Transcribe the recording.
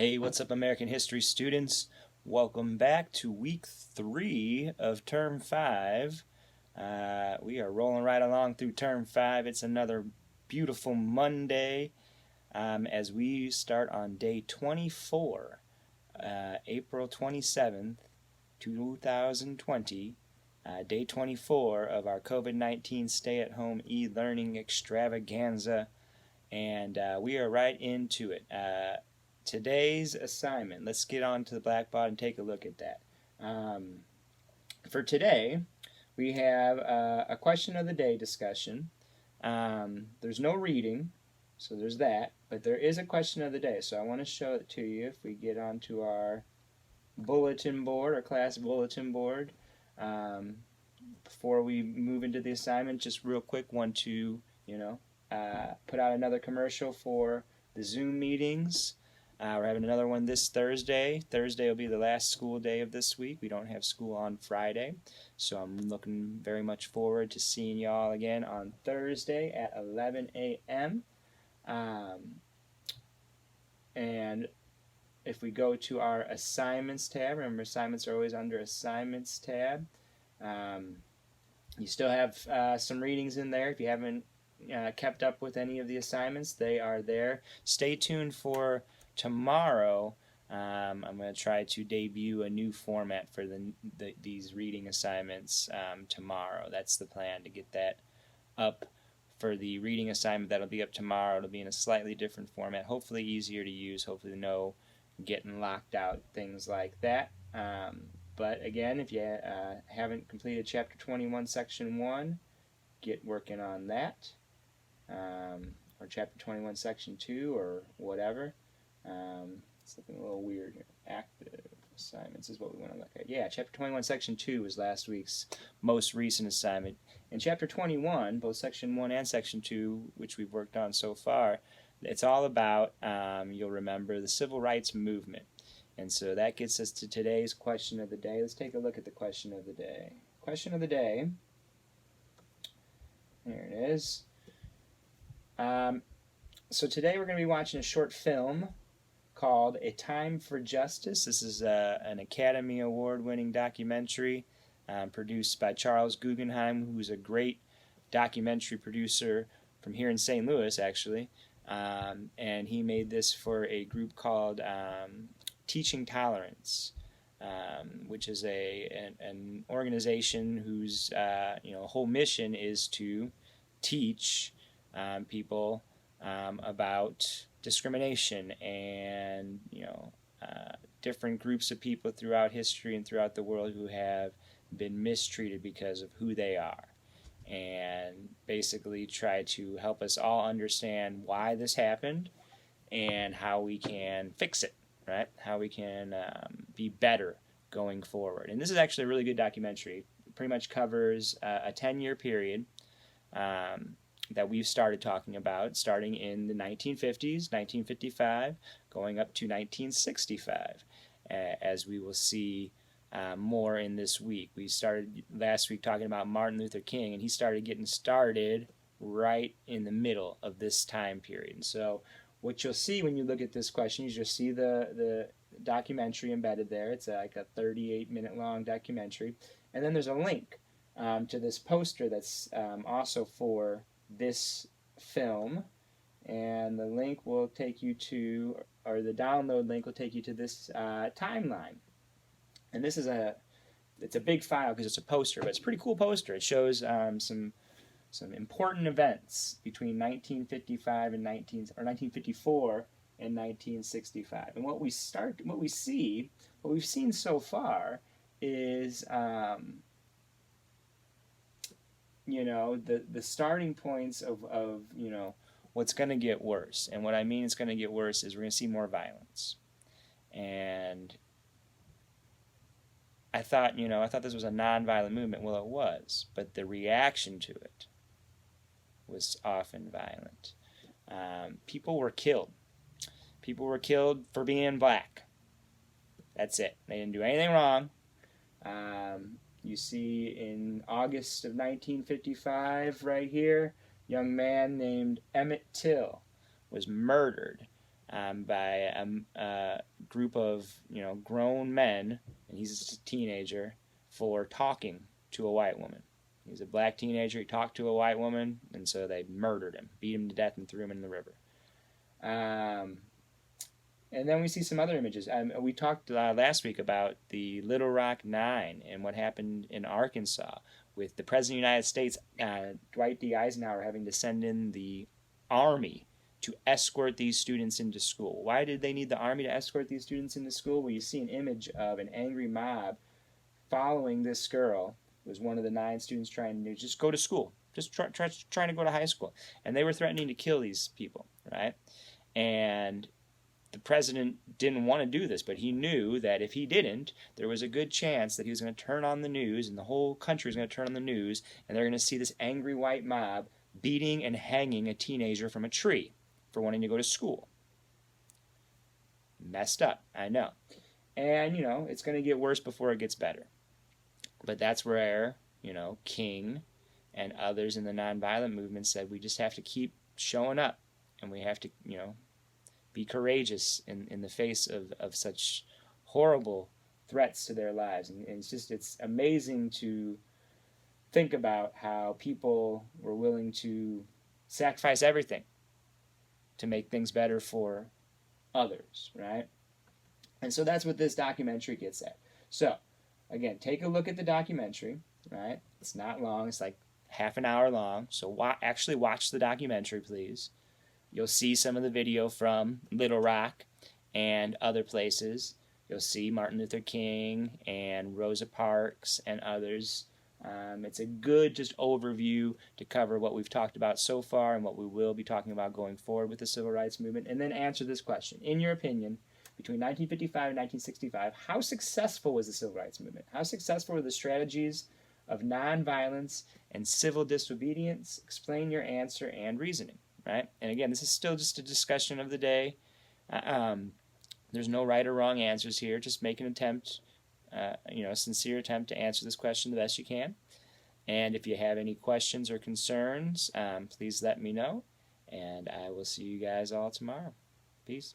Hey, what's up, American history students? Welcome back to week 3 of term 5. We are rolling right along through term 5. It's another beautiful Monday as we start on day 24, April 27th, 2020. Day 24 of our COVID-19 stay-at-home e-learning extravaganza, and we are right into it. Today's assignment, let's get on to the Blackbaud and take a look at that. For today, we have a question of the day discussion. There's no reading, so there's that, but there is a question of the day, so I want to show it to you if we get onto our bulletin board, our class bulletin board. Before we move into the assignment, just real quick, want to, put out another commercial for the Zoom meetings. We're having another one this Thursday. Thursday will be the last school day of this week. We don't have school on Friday, so I'm looking very much forward to seeing y'all again on Thursday at 11 a.m. And if we go to our assignments tab, remember assignments are always under assignments tab. You still have some readings in there. If you haven't kept up with any of the assignments, they are there. Stay tuned for tomorrow. I'm going to try to debut a new format for these reading assignments tomorrow. That's the plan, to get that up for the reading assignment. That'll be up tomorrow. It'll be in a slightly different format, hopefully easier to use, hopefully no getting locked out, things like that. But again, if you haven't completed Chapter 21, Section 1, get working on that. Or Chapter 21, Section 2, or whatever. It's looking a little weird here. Active assignments is what we want to look at. Yeah, Chapter 21, Section 2 was last week's most recent assignment. In Chapter 21, both Section 1 and Section 2, which we've worked on so far, it's all about, you'll remember, the civil rights movement. And so that gets us to today's question of the day. Let's take a look at the question of the day. Question of the day, there it is. So today we're going to be watching a short film called A Time for Justice. This is an Academy Award-winning documentary produced by Charles Guggenheim, who's a great documentary producer from here in St. Louis, actually. And he made this for a group called Teaching Tolerance, which is an organization whose whole mission is to teach people about discrimination and different groups of people throughout history and throughout the world who have been mistreated because of who they are, and basically try to help us all understand why this happened and how we can fix it, right? How we can be better going forward. And this is actually a really good documentary. It pretty much covers a 10-year period that we've started talking about, starting in the 1950s, 1955, going up to 1965, as we will see more in this week. We started last week talking about Martin Luther King, and he started getting started right in the middle of this time period. And so what you'll see when you look at this question is you'll see the documentary embedded there. It's like a 38-minute long documentary. And then there's a link to this poster that's also for this film, and the link will take you to, or the download link will take you to this timeline. And this is it's a big file because it's a poster, but it's a pretty cool poster. It shows some important events between 1955 and 1954 and 1965. And what we've seen so far is the starting points of what's going to get worse. And what I mean it's going to get worse is we're going to see more violence. And I thought this was a nonviolent movement. Well, it was, but the reaction to it was often violent. People were killed. People were killed for being black. That's it. They didn't do anything wrong. You see in August of 1955 right here, young man named Emmett Till was murdered by a group of grown men, and he's a teenager, for talking to a white woman. He's a black teenager. He talked to a white woman, and so they murdered him, beat him to death, and threw him in the river. And then we see some other images. We talked last week about the Little Rock Nine and what happened in Arkansas with the President of the United States, Dwight D. Eisenhower, having to send in the Army to escort these students into school. Why did they need the Army to escort these students into school? Well, you see an image of an angry mob following this girl, who was one of the 9 students trying to just go to school, just trying to go to high school. And they were threatening to kill these people, right? And the president didn't want to do this, but he knew that if he didn't, there was a good chance that he was going to turn on the news, and the whole country was going to turn on the news, and they're going to see this angry white mob beating and hanging a teenager from a tree for wanting to go to school. Messed up, I know. And, it's going to get worse before it gets better. But that's where, King and others in the nonviolent movement said we just have to keep showing up, and we have to, be courageous in the face of such horrible threats to their lives. And it's amazing to think about how people were willing to sacrifice everything to make things better for others, right? And so that's what this documentary gets at. So, again, take a look at the documentary, right? It's not long. It's like half an hour long. So actually watch the documentary, please. You'll see some of the video from Little Rock and other places. You'll see Martin Luther King and Rosa Parks and others. It's a good just overview to cover what we've talked about so far and what we will be talking about going forward with the civil rights movement. And then answer this question. In your opinion, between 1955 and 1965, how successful was the civil rights movement? How successful were the strategies of nonviolence and civil disobedience? Explain your answer and reasoning. Right? And again, this is still just a discussion of the day. There's no right or wrong answers here. Just make an attempt, a sincere attempt to answer this question the best you can. And if you have any questions or concerns, please let me know. And I will see you guys all tomorrow. Peace.